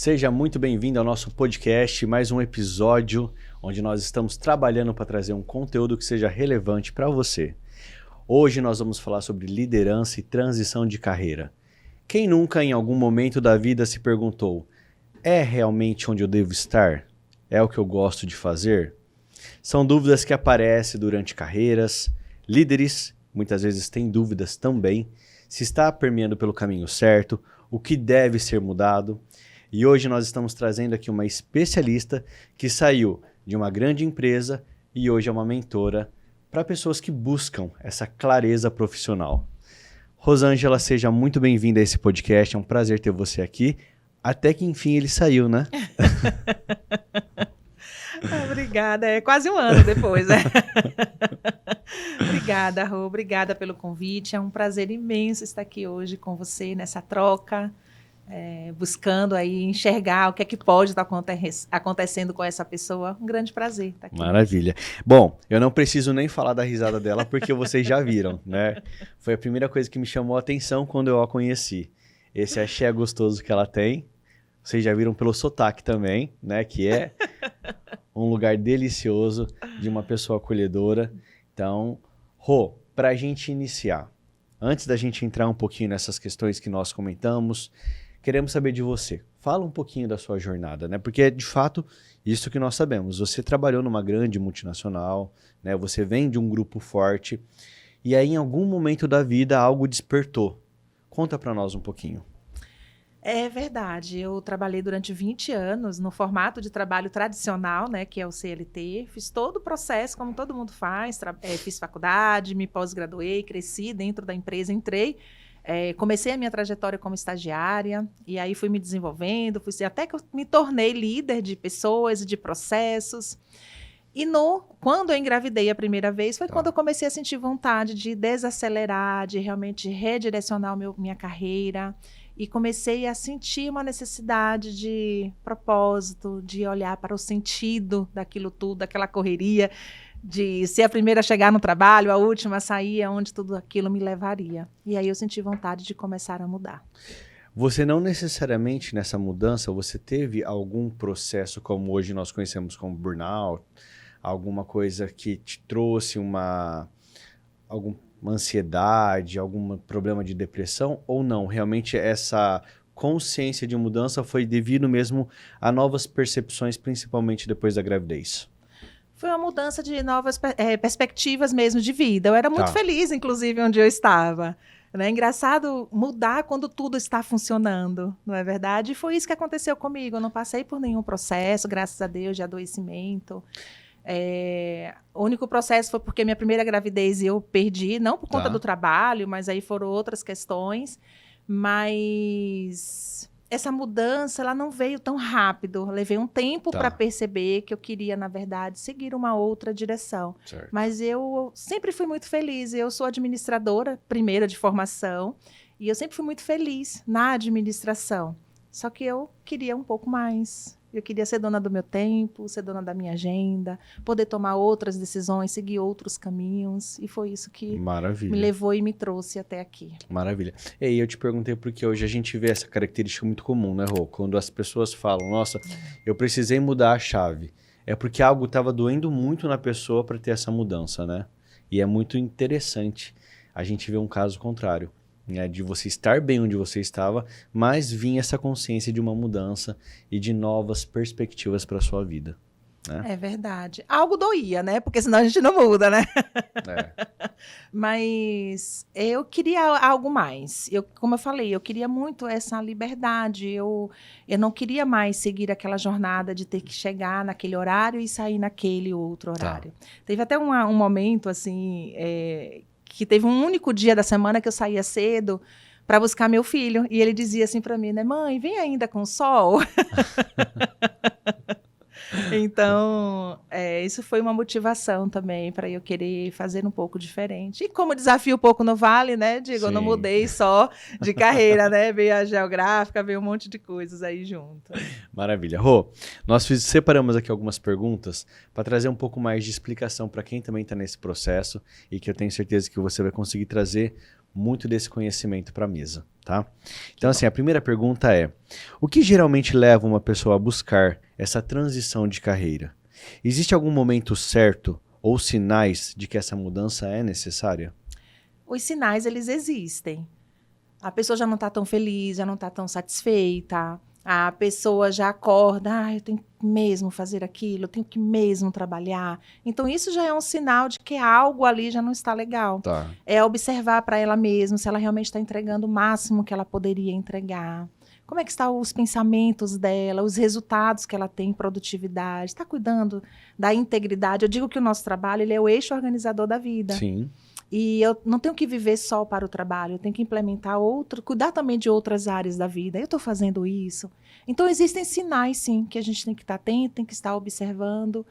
Seja muito bem-vindo ao nosso podcast, mais um episódio onde nós estamos trabalhando para trazer um conteúdo que seja relevante para você. Hoje nós vamos falar sobre liderança e transição de carreira. Quem nunca em algum momento da vida se perguntou, é realmente onde eu devo estar? É o que eu gosto de fazer? São dúvidas que aparecem durante carreiras. Líderes muitas vezes têm dúvidas também, se está permeando pelo caminho certo, o que deve ser mudado. E hoje nós estamos trazendo aqui uma especialista que saiu de uma grande empresa e hoje é uma mentora para pessoas que buscam essa clareza profissional. Rosângela, seja muito bem-vinda a esse podcast, é um prazer ter você aqui. Até que enfim ele saiu, né? Obrigada, é quase um ano depois, né? Obrigada, Rô, obrigada pelo convite, é um prazer imenso estar aqui hoje com você nessa troca, buscando aí enxergar o que é que pode estar acontecendo com essa pessoa, um grande prazer estar aqui. Maravilha. Bom, eu não preciso nem falar da risada dela porque vocês já viram, né? Foi a primeira coisa que me chamou a atenção quando eu a conheci. Esse axé gostoso que ela tem, vocês já viram pelo sotaque também, né? Que é um lugar delicioso de uma pessoa acolhedora. Então, Rô, para a gente iniciar, antes da gente entrar um pouquinho nessas questões que nós comentamos, queremos saber de você. Fala um pouquinho da sua jornada, né? Porque é de fato isso que nós sabemos. Você trabalhou numa grande multinacional, né? Você vem de um grupo forte e aí em algum momento da vida algo despertou. Conta para nós um pouquinho. É verdade, eu trabalhei durante 20 anos no formato de trabalho tradicional, né, que é o CLT, fiz todo o processo como todo mundo faz, fiz faculdade, me pós-graduei, cresci dentro da empresa, entrei, comecei a minha trajetória como estagiária, e aí fui me desenvolvendo, até que eu me tornei líder de pessoas e de processos. E quando eu engravidei a primeira vez, foi quando eu comecei a sentir vontade de desacelerar, de realmente redirecionar minha carreira. E comecei a sentir uma necessidade de propósito, de olhar para o sentido daquilo tudo, daquela correria, de ser a primeira a chegar no trabalho, a última a sair, aonde tudo aquilo me levaria. E aí eu senti vontade de começar a mudar. Você não necessariamente nessa mudança, você teve algum processo como hoje nós conhecemos como burnout, alguma coisa que te trouxe uma ansiedade, algum problema de depressão ou não? Realmente essa consciência de mudança foi devido mesmo a novas percepções, principalmente depois da gravidez? Foi uma mudança de novas perspectivas mesmo de vida. Eu era muito feliz, inclusive, onde eu estava. É engraçado mudar quando tudo está funcionando, não é verdade? E foi isso que aconteceu comigo. Eu não passei por nenhum processo, graças a Deus, de adoecimento. O único processo foi porque minha primeira gravidez eu perdi, não por conta do trabalho, mas aí foram outras questões. Mas essa mudança, ela não veio tão rápido. Eu levei um tempo para perceber que eu queria, na verdade, seguir uma outra direção. Certo. Mas eu sempre fui muito feliz. Eu sou administradora, primeira de formação, e eu sempre fui muito feliz na administração. Só que eu queria um pouco mais. Eu queria ser dona do meu tempo, ser dona da minha agenda, poder tomar outras decisões, seguir outros caminhos. E foi isso que me levou e me trouxe até aqui. Maravilha. E aí eu te perguntei porque hoje a gente vê essa característica muito comum, né, Rô? Quando as pessoas falam, nossa, eu precisei mudar a chave. É porque algo estava doendo muito na pessoa para ter essa mudança, né? E é muito interessante a gente ver um caso contrário. De você estar bem onde você estava, mas vinha essa consciência de uma mudança e de novas perspectivas para a sua vida. Né? É verdade. Algo doía, né? Porque senão a gente não muda, né? Mas eu queria algo mais. Como eu falei, eu queria muito essa liberdade. Eu não queria mais seguir aquela jornada de ter que chegar naquele horário e sair naquele outro horário. Teve até um momento, assim... que teve um único dia da semana que eu saía cedo para buscar meu filho. E ele dizia assim para mim, né? Mãe, vem ainda com sol. Então, isso foi uma motivação também para eu querer fazer um pouco diferente. E como desafio um pouco no Vale, né? Digo, eu não mudei só de carreira, né? Veio a geográfica, veio um monte de coisas aí junto. Maravilha. Rô, nós separamos aqui algumas perguntas para trazer um pouco mais de explicação para quem também está nesse processo e que eu tenho certeza que você vai conseguir trazer muito desse conhecimento para a mesa, tá? Então, assim, a primeira pergunta é: o que geralmente leva uma pessoa a buscar essa transição de carreira? Existe algum momento certo ou sinais de que essa mudança é necessária? Os sinais, eles existem. A pessoa já não está tão feliz, já não está tão satisfeita. A pessoa já acorda, eu tenho que mesmo fazer aquilo, eu tenho que mesmo trabalhar. Então, isso já é um sinal de que algo ali já não está legal. Tá. É observar para ela mesma se ela realmente está entregando o máximo que ela poderia entregar. Como é que estão os pensamentos dela, os resultados que ela tem em produtividade? Está cuidando da integridade? Eu digo que o nosso trabalho ele é o eixo organizador da vida. Sim. E eu não tenho que viver só para o trabalho, eu tenho que implementar cuidar também de outras áreas da vida. Eu estou fazendo isso. Então, existem sinais, sim, que a gente tem que estar atento, tem que estar observando,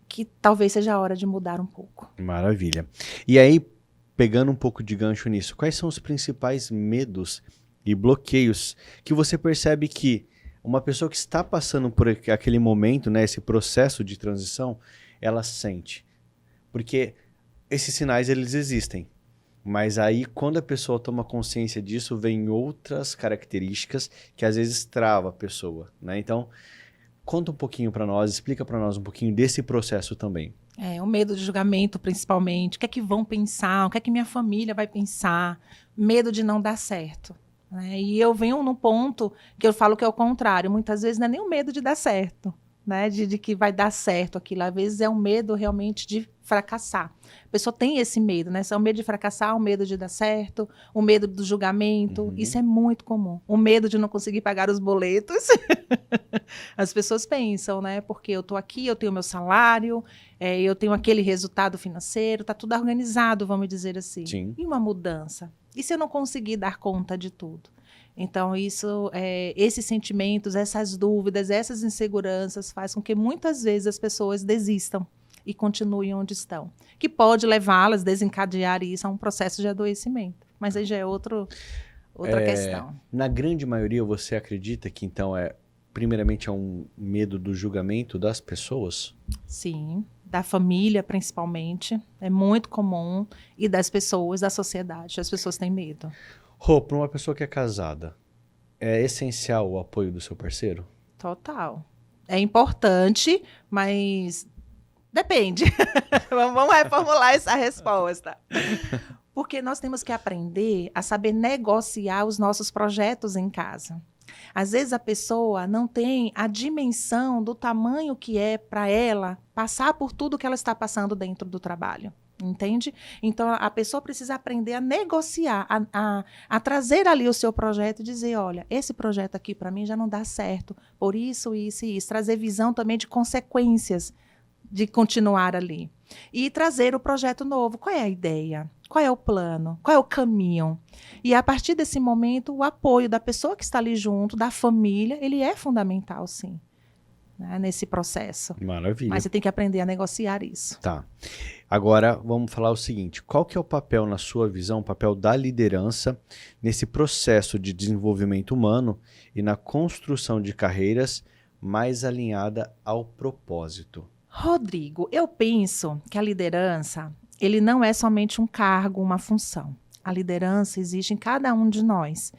que talvez seja a hora de mudar um pouco. Maravilha. E aí, pegando um pouco de gancho nisso, quais são os principais medos e bloqueios que você percebe que uma pessoa que está passando por aquele momento, né, esse processo de transição, ela sente? Porque esses sinais, eles existem. Mas aí, quando a pessoa toma consciência disso, vem outras características que às vezes trava a pessoa, né? Então, conta um pouquinho para nós, explica para nós um pouquinho desse processo também. O medo de julgamento, principalmente. O que é que vão pensar? O que é que minha família vai pensar? Medo de não dar certo. Né? E eu venho num ponto que eu falo que é o contrário. Muitas vezes não é nem o medo de dar certo, né? De que vai dar certo aquilo. Às vezes é um medo realmente de fracassar. A pessoa tem esse medo, né? O medo de fracassar, o medo de dar certo, o medo do julgamento. Isso é muito comum. O medo de não conseguir pagar os boletos. As pessoas pensam, né? Porque eu estou aqui, eu tenho meu salário, eu tenho aquele resultado financeiro, está tudo organizado, vamos dizer assim. Sim. E uma mudança? E se eu não conseguir dar conta de tudo? Então, esses sentimentos, essas dúvidas, essas inseguranças faz com que muitas vezes as pessoas desistam e continuem onde estão. Que pode levá-las, desencadear isso a um processo de adoecimento. Mas aí já é outra questão. Na grande maioria, você acredita que então primeiramente é um medo do julgamento das pessoas? Sim, da família principalmente, é muito comum, e das pessoas, da sociedade, as pessoas têm medo. Rô, para uma pessoa que é casada, é essencial o apoio do seu parceiro? Total. É importante, mas depende. Vamos reformular essa resposta. Porque nós temos que aprender a saber negociar os nossos projetos em casa. Às vezes a pessoa não tem a dimensão do tamanho que é para ela passar por tudo que ela está passando dentro do trabalho. Entende? Então, a pessoa precisa aprender a negociar, a trazer ali o seu projeto e dizer, olha, esse projeto aqui para mim já não dá certo, por isso, isso e isso. Trazer visão também de consequências de continuar ali. E trazer o projeto novo. Qual é a ideia? Qual é o plano? Qual é o caminho? E a partir desse momento, o apoio da pessoa que está ali junto, da família, ele é fundamental, sim, né, nesse processo. Maravilha. Mas você tem que aprender a negociar isso. Tá. Agora, vamos falar o seguinte. Qual que é o papel, na sua visão, o papel da liderança nesse processo de desenvolvimento humano e na construção de carreiras mais alinhada ao propósito? Rodrigo, eu penso que a liderança, ele não é somente um cargo, uma função. A liderança existe em cada um de nós.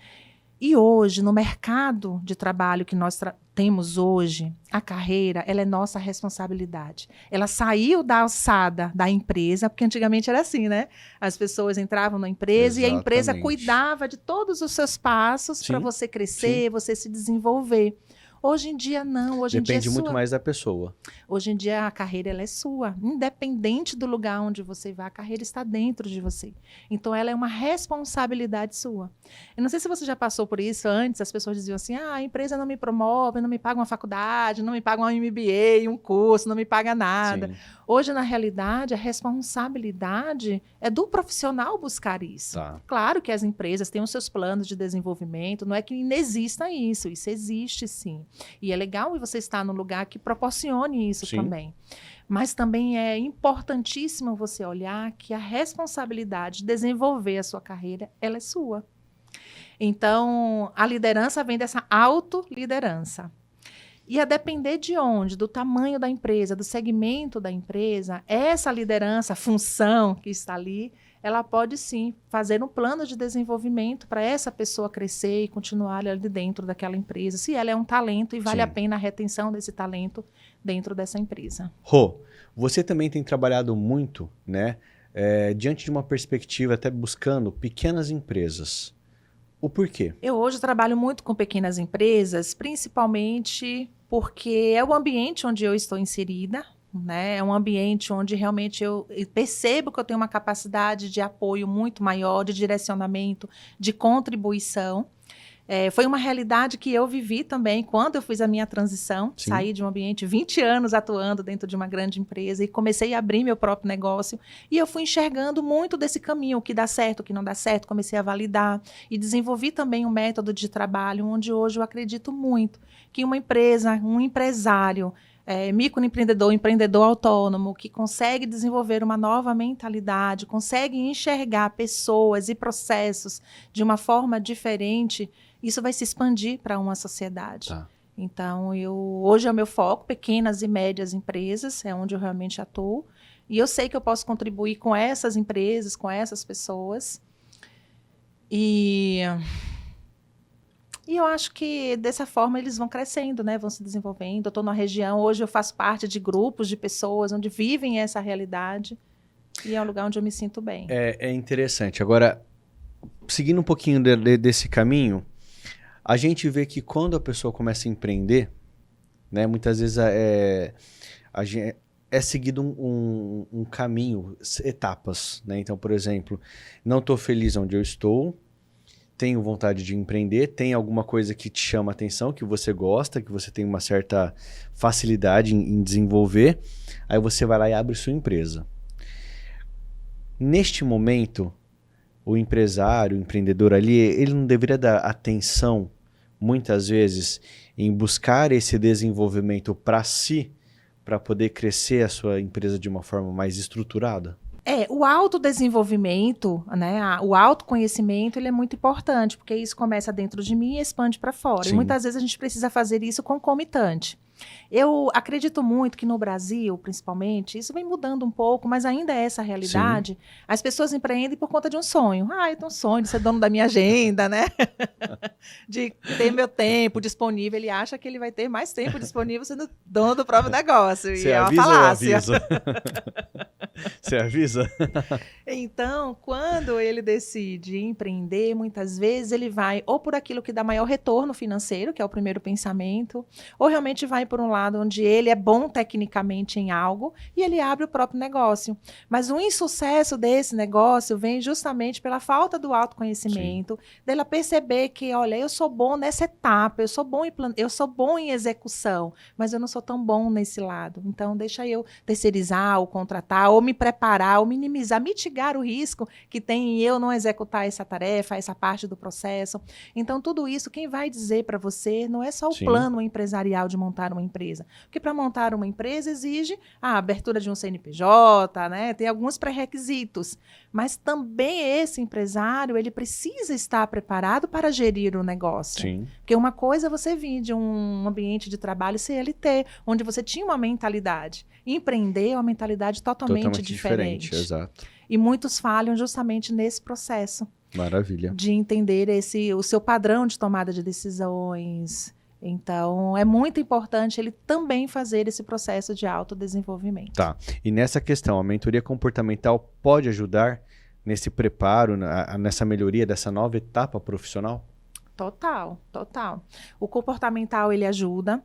E hoje, no mercado de trabalho que nós temos hoje, a carreira, ela é nossa responsabilidade. Ela saiu da alçada da empresa, porque antigamente era assim, né? As pessoas entravam na empresa e a empresa cuidava de todos os seus passos para você crescer, você se desenvolver. Hoje em dia, não. Hoje Depende em dia muito mais da pessoa. Hoje em dia, a carreira ela é sua. Independente do lugar onde você vai, a carreira está dentro de você. Então, ela é uma responsabilidade sua. Eu não sei se você já passou por isso antes. As pessoas diziam assim, a empresa não me promove, não me paga uma faculdade, não me paga um MBA, um curso, não me paga nada. Sim. Hoje, na realidade, a responsabilidade é do profissional buscar isso. Tá. Claro que as empresas têm os seus planos de desenvolvimento, não é que inexista isso existe sim. E é legal você estar num lugar que proporcione isso também. Mas também é importantíssimo você olhar que a responsabilidade de desenvolver a sua carreira, ela é sua. Então, a liderança vem dessa autoliderança. E a depender de onde, do tamanho da empresa, do segmento da empresa, essa liderança, a função que está ali, ela pode sim fazer um plano de desenvolvimento para essa pessoa crescer e continuar ali dentro daquela empresa, se ela é um talento e vale a pena a retenção desse talento dentro dessa empresa. Rô, você também tem trabalhado muito, né, diante de uma perspectiva até buscando pequenas empresas. O porquê? Eu hoje trabalho muito com pequenas empresas, principalmente porque é o ambiente onde eu estou inserida, né? É um ambiente onde realmente eu percebo que eu tenho uma capacidade de apoio muito maior, de direcionamento, de contribuição. Foi uma realidade que eu vivi também quando eu fiz a minha transição. Sim. Saí de um ambiente, 20 anos atuando dentro de uma grande empresa e comecei a abrir meu próprio negócio. E eu fui enxergando muito desse caminho, o que dá certo, o que não dá certo. Comecei a validar e desenvolvi também um método de trabalho onde hoje eu acredito muito que uma empresa, um empresário, microempreendedor, empreendedor autônomo, que consegue desenvolver uma nova mentalidade, consegue enxergar pessoas e processos de uma forma diferente, isso vai se expandir para uma sociedade. Tá. Então, hoje é o meu foco, pequenas e médias empresas, é onde eu realmente atuo. E eu sei que eu posso contribuir com essas empresas, com essas pessoas. E eu acho que dessa forma eles vão crescendo, né? Vão se desenvolvendo. Eu estou numa região, hoje eu faço parte de grupos de pessoas onde vivem essa realidade. E é um lugar onde eu me sinto bem. É interessante. Agora, seguindo um pouquinho desse caminho, a gente vê que quando a pessoa começa a empreender, né, muitas vezes é seguido um caminho, etapas, né? Então, por exemplo, não estou feliz onde eu estou, tenho vontade de empreender, tem alguma coisa que te chama a atenção, que você gosta, que você tem uma certa facilidade em desenvolver, aí você vai lá e abre sua empresa. Neste momento, o empresário, o empreendedor ali, ele não deveria dar atenção, muitas vezes, em buscar esse desenvolvimento para si, para poder crescer a sua empresa de uma forma mais estruturada? O autodesenvolvimento, né, o autoconhecimento, ele é muito importante, porque isso começa dentro de mim e expande para fora. Sim. E muitas vezes a gente precisa fazer isso concomitante. Eu acredito muito que no Brasil, principalmente, isso vem mudando um pouco, mas ainda é essa realidade. Sim. As pessoas empreendem por conta de um sonho. Eu tenho um sonho de ser dono da minha agenda, né? De ter meu tempo disponível. Ele acha que ele vai ter mais tempo disponível sendo dono do próprio negócio. Você e é uma avisa falácia. ou avisa? Você avisa? Então, quando ele decide empreender, muitas vezes ele vai ou por aquilo que dá maior retorno financeiro, que é o primeiro pensamento, ou realmente vai por um lado onde ele é bom tecnicamente em algo e ele abre o próprio negócio. Mas o insucesso desse negócio vem justamente pela falta do autoconhecimento, dela perceber que, olha, eu sou bom nessa etapa, eu sou bom em execução, mas eu não sou tão bom nesse lado. Então, deixa eu terceirizar ou contratar, ou me preparar, ou minimizar, mitigar o risco que tem em eu não executar essa tarefa, essa parte do processo. Então, tudo isso, quem vai dizer para você não é só o plano empresarial de montar uma empresa. Porque para montar uma empresa exige a abertura de um CNPJ, né? Tem alguns pré-requisitos. Mas também esse empresário, ele precisa estar preparado para gerir o negócio. Sim. Porque uma coisa é você vir de um ambiente de trabalho CLT, onde você tinha uma mentalidade. Empreender é uma mentalidade totalmente diferente. Exato. E muitos falham justamente nesse processo. Maravilha. De entender o seu padrão de tomada de decisões. Então, é muito importante ele também fazer esse processo de autodesenvolvimento. Tá. E nessa questão, a mentoria comportamental pode ajudar nesse preparo, nessa melhoria dessa nova etapa profissional? Total. O comportamental, ele ajuda.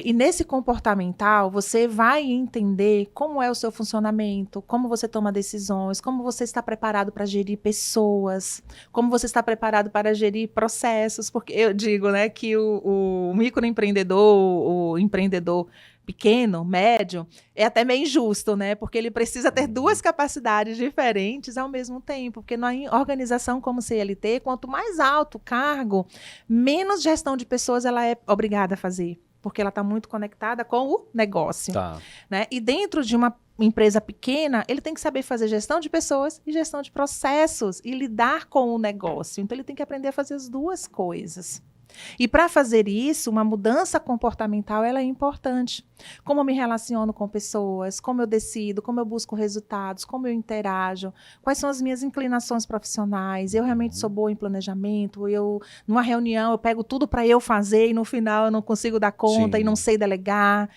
E nesse comportamental, você vai entender como é o seu funcionamento, como você toma decisões, como você está preparado para gerir pessoas, como você está preparado para gerir processos, porque eu digo, né, que o microempreendedor, o empreendedor pequeno, médio, é até meio injusto, né? Porque ele precisa ter duas capacidades diferentes ao mesmo tempo, porque na organização como CLT, quanto mais alto o cargo, menos gestão de pessoas ela é obrigada a fazer, porque ela está muito conectada com o negócio. Tá. Né? E dentro de uma empresa pequena, ele tem que saber fazer gestão de pessoas e gestão de processos e lidar com o negócio. Então, ele tem que aprender a fazer as duas coisas. E para fazer isso, uma mudança comportamental ela é importante. Como eu me relaciono com pessoas, como eu decido, como eu busco resultados, como eu interajo, quais são as minhas inclinações profissionais. Eu realmente sou boa em planejamento, numa reunião eu pego tudo para eu fazer e no final eu não consigo dar conta Sim. e não sei delegar.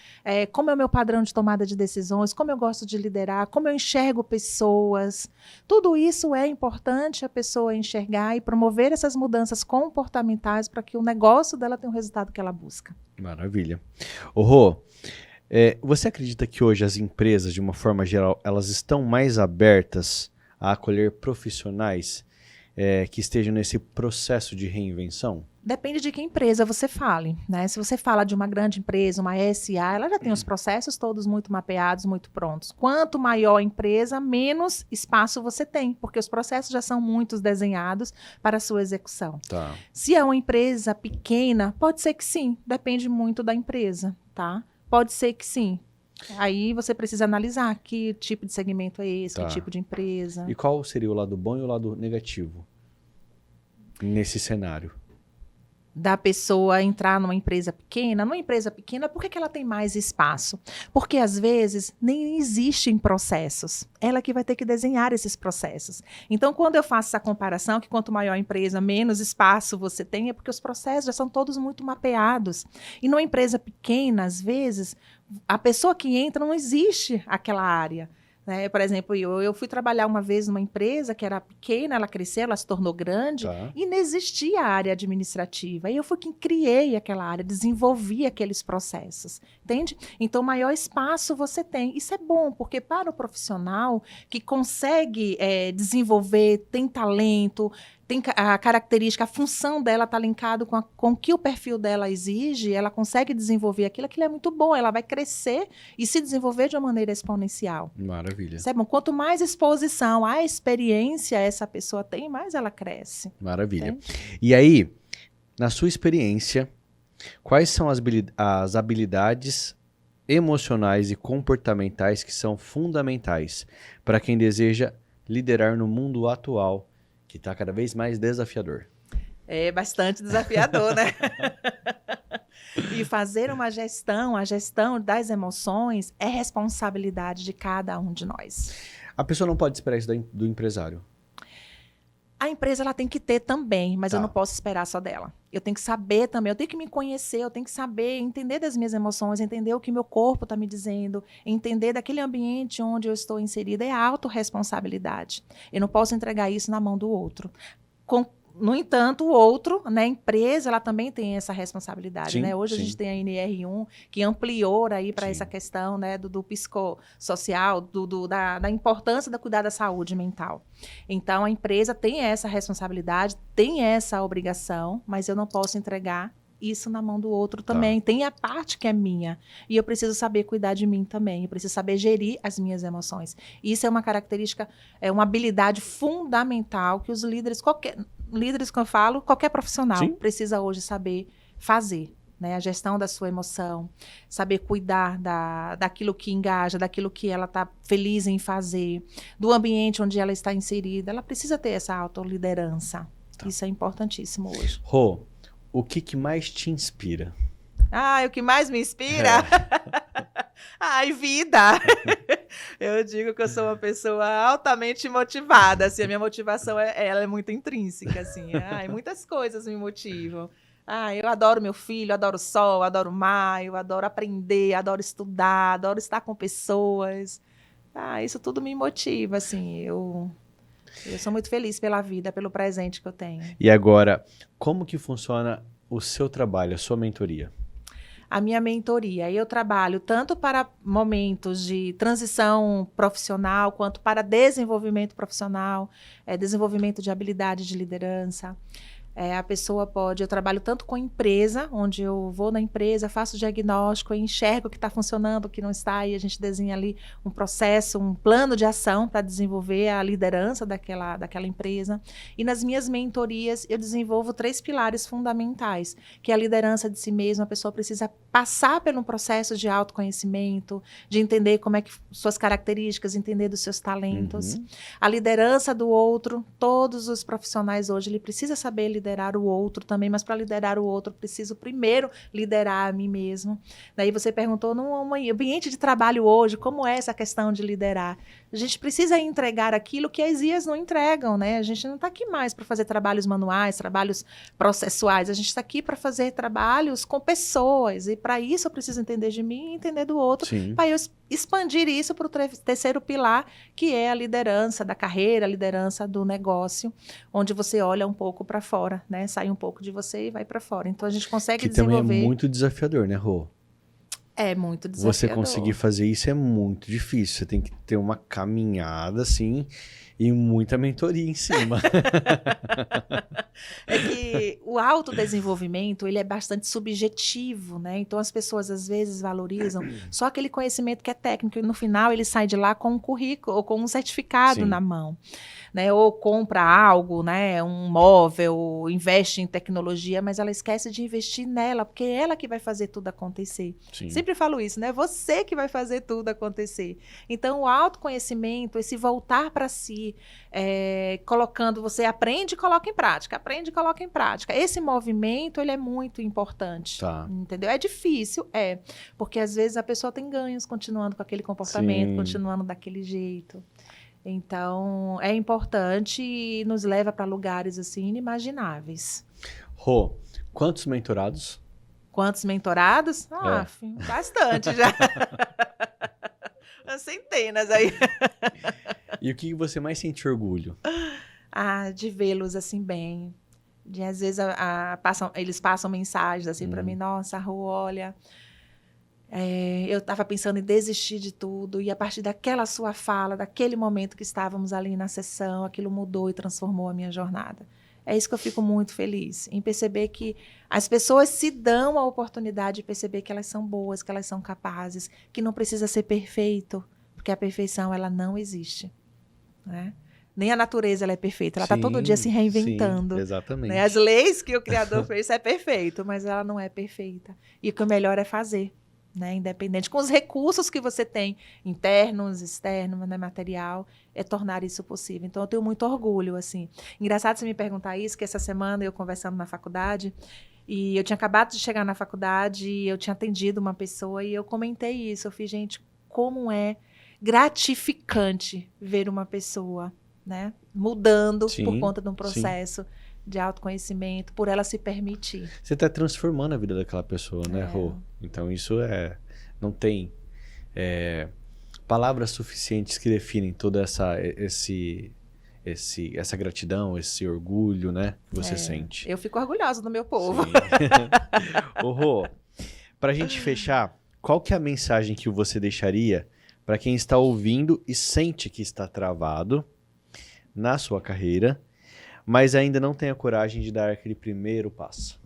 Como é o meu padrão de tomada de decisões, como eu gosto de liderar, como eu enxergo pessoas. Tudo isso é importante a pessoa enxergar e promover essas mudanças comportamentais para que o negócio dela tenha o resultado que ela busca. Maravilha. Ô, Rô, você acredita que hoje as empresas, de uma forma geral, elas estão mais abertas a acolher profissionais que estejam nesse processo de reinvenção? Depende de que empresa você fale, né? Se você fala de uma grande empresa, uma SA, ela já tem os processos todos muito mapeados, muito prontos. Quanto maior a empresa, menos espaço você tem, porque os processos já são muito desenhados para a sua execução. Tá. Se é uma empresa pequena, pode ser que sim, depende muito da empresa, tá? Pode ser que sim. Aí você precisa analisar que tipo de segmento é esse, Tá. que tipo de empresa. E qual seria o lado bom e o lado negativo nesse cenário? Da pessoa entrar numa empresa pequena, por que ela tem mais espaço? Porque, às vezes, nem existem processos. Ela que vai ter que desenhar esses processos. Então, quando eu faço essa comparação, que quanto maior a empresa, menos espaço você tem, é porque os processos já são todos muito mapeados. E numa empresa pequena, às vezes, a pessoa que entra, não existe aquela área. Por exemplo, eu fui trabalhar uma vez numa empresa que era pequena, ela cresceu, ela se tornou grande, Tá. e não existia a área administrativa. E eu fui quem criei aquela área, desenvolvi aqueles processos, entende? Então, maior espaço você tem. Isso é bom, porque para o profissional que consegue desenvolver, tem talento, tem a característica, a função dela está linkado com o que o perfil dela exige, ela consegue desenvolver aquilo é muito bom, ela vai crescer e se desenvolver de uma maneira exponencial. Maravilha. Isso é bom. Quanto mais exposição, a experiência essa pessoa tem, mais ela cresce. Maravilha. Entende? E aí, na sua experiência, quais são as habilidades emocionais e comportamentais que são fundamentais para quem deseja liderar no mundo atual, que está cada vez mais desafiador? É bastante desafiador, né? E fazer uma gestão, a gestão das emoções, é responsabilidade de cada um de nós. A pessoa não pode esperar isso do empresário. A empresa ela tem que ter também, mas Tá. eu não posso esperar só dela. Eu tenho que saber também, eu tenho que me conhecer, eu tenho que saber, entender das minhas emoções, entender o que meu corpo está me dizendo, entender daquele ambiente onde eu estou inserida. É a autorresponsabilidade. Eu não posso entregar isso na mão do outro. No entanto, o outro, né, a empresa, ela também tem essa responsabilidade, Sim, né? Hoje sim. a gente tem a NR1 que ampliou aí para Sim. essa questão, né, do psicossocial, da importância de cuidar da saúde mental. Então, a empresa tem essa responsabilidade, tem essa obrigação, mas eu não posso entregar isso na mão do outro também. Tá. Tem a parte que é minha. E eu preciso saber cuidar de mim também. Eu preciso saber gerir as minhas emoções. Isso é uma característica, é uma habilidade fundamental que os líderes que eu falo, qualquer profissional Sim. precisa hoje saber fazer. Né? A gestão da sua emoção, saber cuidar daquilo que engaja, daquilo que ela está feliz em fazer, do ambiente onde ela está inserida. Ela precisa ter essa autoliderança. Tá. Isso é importantíssimo hoje. Rô, o que mais te inspira? O que mais me inspira? Ai, vida! Eu digo que eu sou uma pessoa altamente motivada, assim, a minha motivação ela é muito intrínseca, assim. Muitas coisas me motivam. Eu adoro meu filho, adoro o sol, adoro o mar, eu adoro aprender, adoro estudar, adoro estar com pessoas. Isso tudo me motiva, assim, eu sou muito feliz pela vida, pelo presente que eu tenho. E agora, como que funciona o seu trabalho, a sua mentoria? A minha mentoria, eu trabalho tanto para momentos de transição profissional, quanto para desenvolvimento profissional, desenvolvimento de habilidade de liderança. A pessoa eu trabalho tanto com empresa, onde eu vou na empresa, faço diagnóstico, enxergo o que está funcionando, o que não está, e a gente desenha ali um processo, um plano de ação para desenvolver a liderança daquela empresa. E nas minhas mentorias, eu desenvolvo 3 pilares fundamentais, que é a liderança de si mesma. A pessoa precisa passar por um processo de autoconhecimento, de entender como é que suas características, entender dos seus talentos. Uhum. A liderança do outro, todos os profissionais hoje, ele precisa saber liderar liderar o outro também, mas para liderar o outro, preciso primeiro liderar a mim mesmo. Daí você perguntou, no ambiente de trabalho hoje, como é essa questão de liderar? A gente precisa entregar aquilo que as IAs não entregam, né? A gente não está aqui mais para fazer trabalhos manuais, trabalhos processuais, a gente está aqui para fazer trabalhos com pessoas, e para isso eu preciso entender de mim e entender do outro, para eu expandir isso para o terceiro pilar, que é a liderança da carreira, a liderança do negócio, onde você olha um pouco para fora, né? Sai um pouco de você e vai para fora. Então a gente consegue desenvolver. Também é muito desafiador, né, Rô? É muito desafiador. Você conseguir fazer isso é muito difícil. Você tem que ter uma caminhada, assim, e muita mentoria em cima. É que o autodesenvolvimento, ele é bastante subjetivo, né? Então, as pessoas, às vezes, valorizam só aquele conhecimento que é técnico, e no final ele sai de lá com um currículo ou com um certificado na mão, né? Ou compra algo, né? Um móvel, investe em tecnologia, mas ela esquece de investir nela, porque é ela que vai fazer tudo acontecer. Sempre falo isso, né? Você que vai fazer tudo acontecer. Então, o autoconhecimento, esse voltar para si, colocando, você aprende e coloca em prática, aprende e coloca em prática. Esse movimento, ele é muito importante, entendeu? É difícil, porque às vezes a pessoa tem ganhos continuando com aquele comportamento, continuando daquele jeito. Então, é importante e nos leva para lugares assim inimagináveis. Rô, quantos mentorados? Quantos mentorados? Bastante já. Umas centenas aí. E o que você mais sente orgulho? De vê-los assim bem. De, às vezes eles passam mensagens assim para mim, nossa, Rô, olha, eu estava pensando em desistir de tudo, e a partir daquela sua fala, daquele momento que estávamos ali na sessão, aquilo mudou e transformou a minha jornada. É isso que eu fico muito feliz, em perceber que as pessoas se dão a oportunidade de perceber que elas são boas, que elas são capazes, que não precisa ser perfeito, porque a perfeição, ela não existe, né? Nem a natureza ela é perfeita, ela está todo dia se reinventando. Sim, exatamente. Né? As leis que o Criador fez é perfeito, mas ela não é perfeita. E o que o melhor é fazer, né? Independente, com os recursos que você tem, internos, externos, né, material, é tornar isso possível. Então, eu tenho muito orgulho, assim. Engraçado você me perguntar isso, que essa semana eu conversando na faculdade, e eu tinha acabado de chegar na faculdade, e eu tinha atendido uma pessoa, e eu comentei isso. Eu fiz, gente, como é gratificante ver uma pessoa, né, mudando por conta de um processo de autoconhecimento, por ela se permitir. Você está transformando a vida daquela pessoa, né, Rô? Então, isso não tem palavras suficientes que definem toda essa gratidão, esse orgulho, né, que você sente. Eu fico orgulhosa do meu povo. Ô, Rô, para a gente fechar, qual que é a mensagem que você deixaria para quem está ouvindo e sente que está travado na sua carreira, mas ainda não tem a coragem de dar aquele primeiro passo?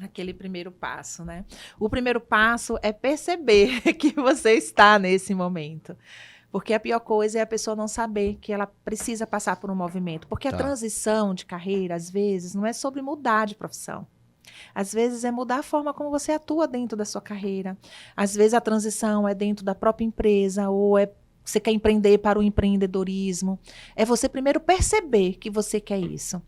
Aquele primeiro passo, né? O primeiro passo é perceber que você está nesse momento. Porque a pior coisa é a pessoa não saber que ela precisa passar por um movimento. Porque a transição de carreira, às vezes, não é sobre mudar de profissão. Às vezes é mudar a forma como você atua dentro da sua carreira. Às vezes a transição é dentro da própria empresa, ou você quer empreender para o empreendedorismo. É você primeiro perceber que você quer isso.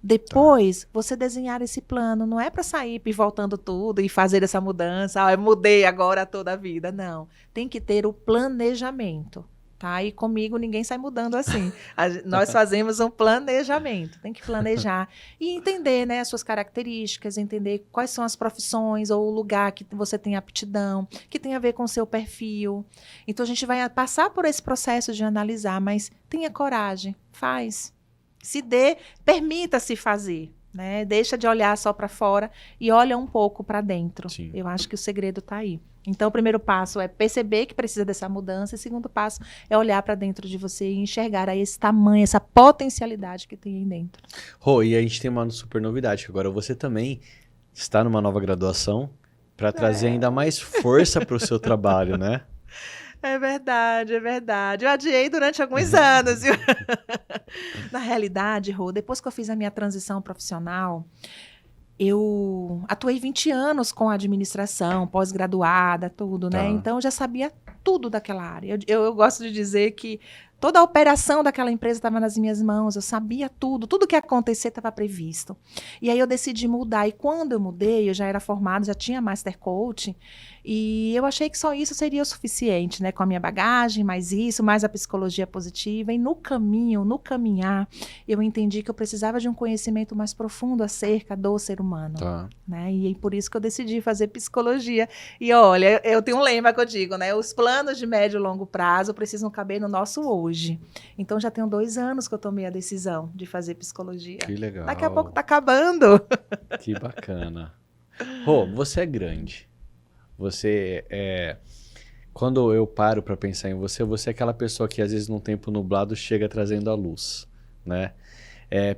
Depois, você desenhar esse plano. Não é para sair pivotando tudo e fazer essa mudança. Eu mudei agora toda a vida. Não. Tem que ter o planejamento. Tá? E comigo ninguém sai mudando assim. Nós fazemos um planejamento. Tem que planejar e entender, né, as suas características, entender quais são as profissões ou o lugar que você tem aptidão, que tem a ver com o seu perfil. Então, a gente vai passar por esse processo de analisar, mas tenha coragem, faz. Se dê, permita-se fazer. Né? Deixa de olhar só para fora e olha um pouco para dentro. Eu acho que o segredo está aí. Então, o primeiro passo é perceber que precisa dessa mudança, e o segundo passo é olhar para dentro de você e enxergar aí esse tamanho, essa potencialidade que tem aí dentro. Rô, e a gente tem uma super novidade, que agora você também está numa nova graduação para trazer ainda mais força para o seu trabalho, né? É verdade, é verdade. Eu adiei durante alguns anos. Na realidade, Rô, depois que eu fiz a minha transição profissional, eu atuei 20 anos com a administração, pós-graduada, tudo, né? Então, eu já sabia tudo daquela área. Eu gosto de dizer que toda a operação daquela empresa estava nas minhas mãos, eu sabia tudo que ia acontecer estava previsto. E aí eu decidi mudar, e quando eu mudei, eu já era formada, já tinha Master Coach, e eu achei que só isso seria o suficiente, né? Com a minha bagagem, mais isso, mais a psicologia positiva, e no caminhar, eu entendi que eu precisava de um conhecimento mais profundo acerca do ser humano. Tá. Né? E por isso que eu decidi fazer psicologia. E olha, eu tenho um lema que eu digo, né? Os planos de médio e longo prazo precisam caber no nosso hoje. Então já tenho 2 anos que eu tomei a decisão de fazer psicologia. Que legal. Daqui a pouco tá acabando. Que bacana. Rô, você é grande. Você é... Quando eu paro para pensar em você, você é aquela pessoa que às vezes num tempo nublado chega trazendo a luz, né?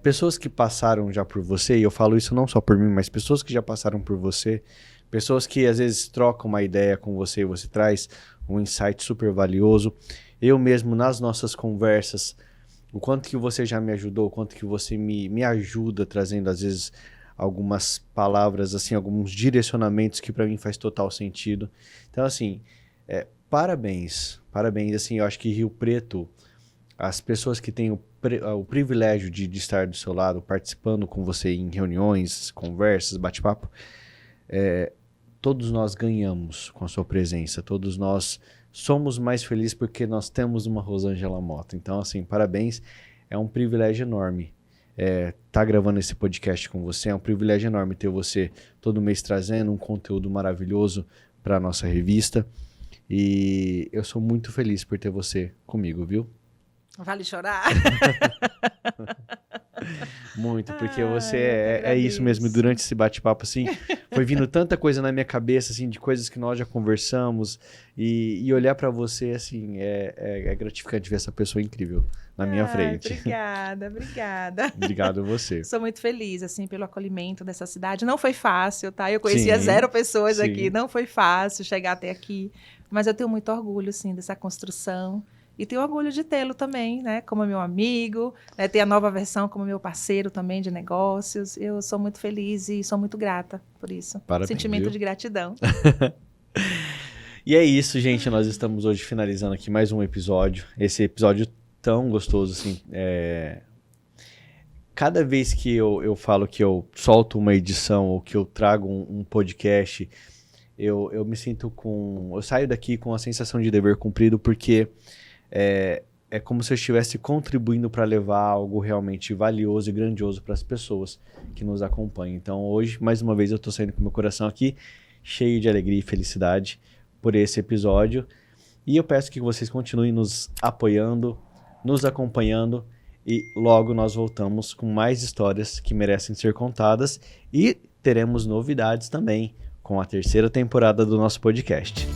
Pessoas que passaram já por você, e eu falo isso não só por mim, mas pessoas que já passaram por você, pessoas que às vezes trocam uma ideia com você e você traz um insight super valioso. Eu mesmo, nas nossas conversas, o quanto que você já me ajudou, o quanto que você me ajuda trazendo às vezes algumas palavras, assim, alguns direcionamentos que para mim faz total sentido. Então, assim, parabéns, assim, eu acho que Rio Preto, as pessoas que têm o privilégio de estar do seu lado, participando com você em reuniões, conversas, bate-papo, todos nós ganhamos com a sua presença, todos nós somos mais felizes porque nós temos uma Rosângela Mota. Então, assim, parabéns, é um privilégio enorme tá gravando esse podcast com você, é um privilégio enorme ter você todo mês trazendo um conteúdo maravilhoso para a nossa revista, e eu sou muito feliz por ter você comigo, viu? Vale chorar? Muito, porque você é isso mesmo. E durante esse bate-papo, assim, foi vindo tanta coisa na minha cabeça, assim, de coisas que nós já conversamos, e olhar para você, assim, é gratificante ver essa pessoa incrível na minha frente. Obrigada. Obrigado a você. Sou muito feliz, assim, pelo acolhimento dessa cidade. Não foi fácil, tá? Eu conhecia 0 pessoas aqui, não foi fácil chegar até aqui, mas eu tenho muito orgulho, assim, dessa construção. E tenho orgulho de tê-lo também, né? Como meu amigo, né? Ter a nova versão como meu parceiro também de negócios. Eu sou muito feliz e sou muito grata por isso. Parabéns, sentimento viu? de gratidão. E é isso, gente. Nós estamos hoje finalizando aqui mais um episódio. Esse episódio tão gostoso, assim. Cada vez que eu falo que eu solto uma edição ou que eu trago um podcast, eu me sinto eu saio daqui com a sensação de dever cumprido, porque é como se eu estivesse contribuindo para levar algo realmente valioso e grandioso para as pessoas que nos acompanham. Então hoje, mais uma vez, eu estou saindo com meu coração aqui cheio de alegria e felicidade por esse episódio. E eu peço que vocês continuem nos apoiando, nos acompanhando, e logo nós voltamos com mais histórias que merecem ser contadas, e teremos novidades também com a 3ª temporada do nosso podcast.